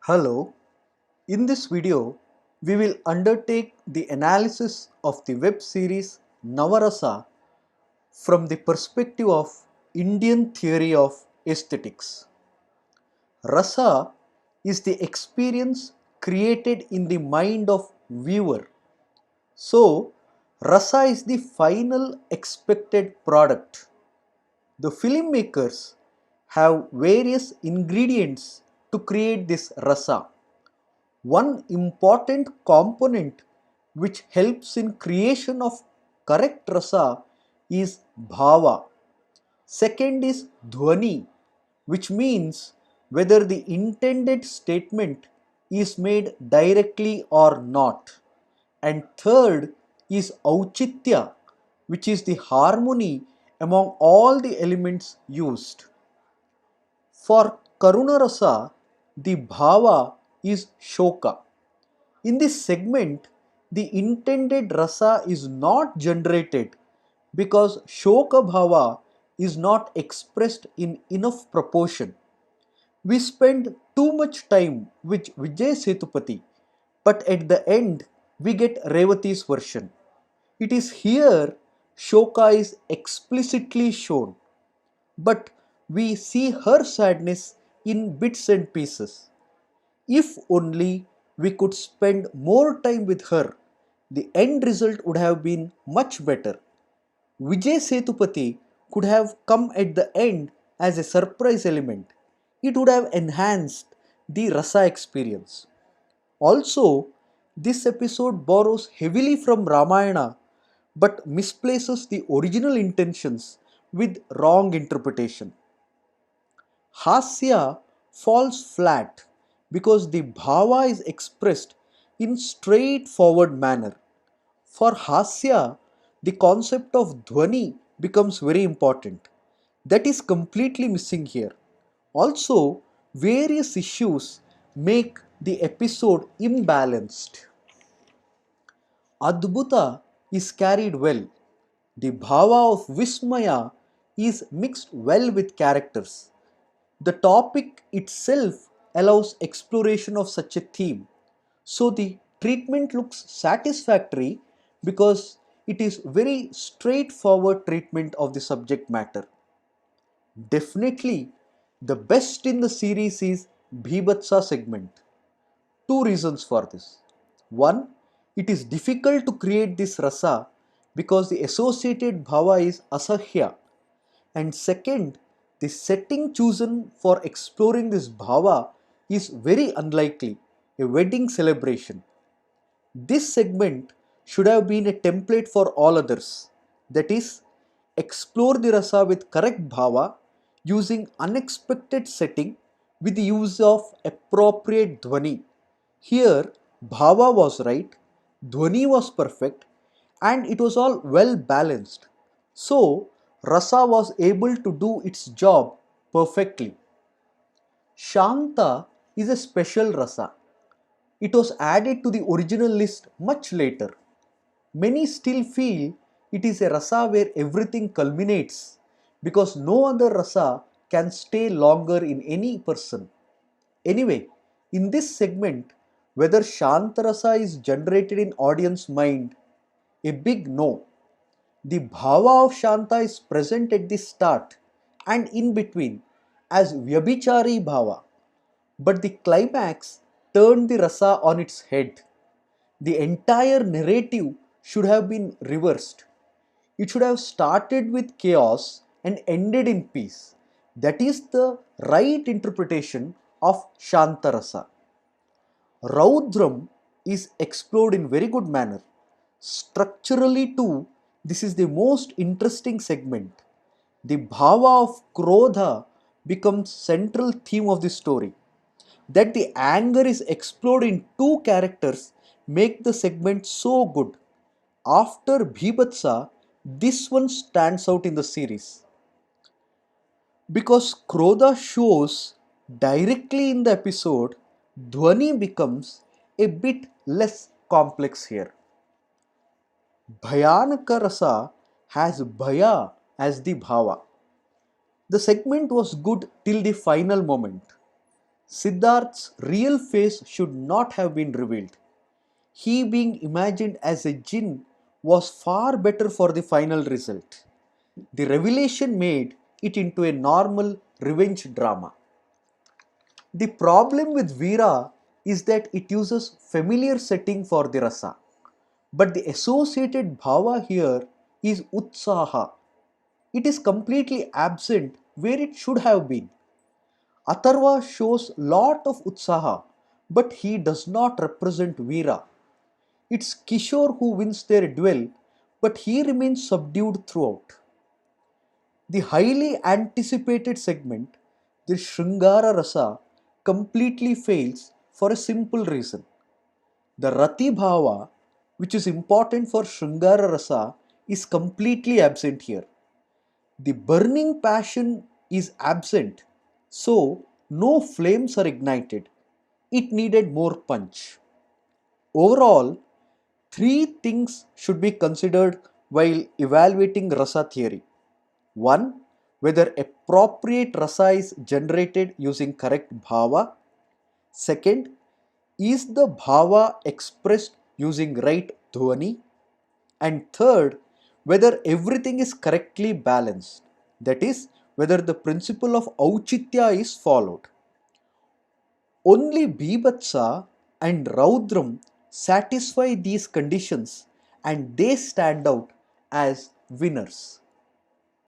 Hello, in this video we will undertake the analysis of the web series Navarasa from the perspective of Indian theory of aesthetics. Rasa is the experience created in the mind of viewer. So, Rasa is the final expected product. The filmmakers have various ingredients to create this rasa. One important component which helps in creation of correct rasa is bhava. Second is dhvani, which means whether the intended statement is made directly or not. And third is auchitya, which is the harmony among all the elements used. For Karunarasa, the bhava is shoka. In this segment, the intended rasa is not generated because shoka bhava is not expressed in enough proportion. We spend too much time with Vijay Sethupathi, but at the end we get Revati's version. It is here shoka is explicitly shown, but we see her sadness in bits and pieces. If only we could spend more time with her, the end result would have been much better. Vijay Sethupathi could have come at the end as a surprise element. It would have enhanced the Rasa experience. Also, this episode borrows heavily from Ramayana but misplaces the original intentions with wrong interpretation. Hasya falls flat because the bhava is expressed in straightforward manner. For Hasya, the concept of dhvani becomes very important. That is completely missing here. Also, various issues make the episode imbalanced. Adbhuta is carried well. The bhava of Vismaya is mixed well with characters. The topic itself allows exploration of such a theme. So the treatment looks satisfactory because it is very straightforward treatment of the subject matter. Definitely, the best in the series is Bhibhatsa segment. Two reasons for this. One, it is difficult to create this rasa because the associated bhava is asahya. And second, the setting chosen for exploring this bhava is very unlikely, a wedding celebration. This segment should have been a template for all others. That is, explore the rasa with correct bhava using unexpected setting with the use of appropriate dhvani. Here, bhava was right, dhvani was perfect, and it was all well balanced. So, rasa was able to do its job perfectly. Shanta is a special rasa. It was added to the original list much later. Many still feel it is a rasa where everything culminates because no other rasa can stay longer in any person. Anyway, in this segment, whether Shantarasa is generated in audience mind, a big no. The bhava of Shanta is present at the start and in between as Vyabhichari bhava, but the climax turned the rasa on its head. The entire narrative should have been reversed. It should have started with chaos and ended in peace. That is the right interpretation of Shantarasa. Raudram is explored in very good manner. Structurally too, this is the most interesting segment. The bhava of Krodha becomes central theme of the story. That the anger is explored in two characters make the segment so good. After Bhibhatsa, this one stands out in the series. Because Krodha shows directly in the episode, Dhwani becomes a bit less complex here. Bhayanaka Rasa has Bhaya as the Bhava. The segment was good till the final moment. Siddharth's real face should not have been revealed. He being imagined as a jinn was far better for the final result. The revelation made it into a normal revenge drama. The problem with Veera is that it uses familiar setting for the rasa, but the associated bhava here is utsaha. It is completely absent where it should have been. Atharva shows lot of utsaha, but he does not represent Veera. It's Kishore who wins their duel, but he remains subdued throughout. The highly anticipated segment, the Shringara Rasa, completely fails for a simple reason. The Rati Bhava, which is important for Shringara Rasa, is completely absent here. The burning passion is absent, so no flames are ignited. It needed more punch. Overall, three things should be considered while evaluating rasa theory. 1. Whether appropriate rasa is generated using correct bhava. Second, is the bhava expressed using right dhvani? And third, whether everything is correctly balanced. That is, whether the principle of auchitya is followed. Only Bibhatsa and Raudram satisfy these conditions and they stand out as winners.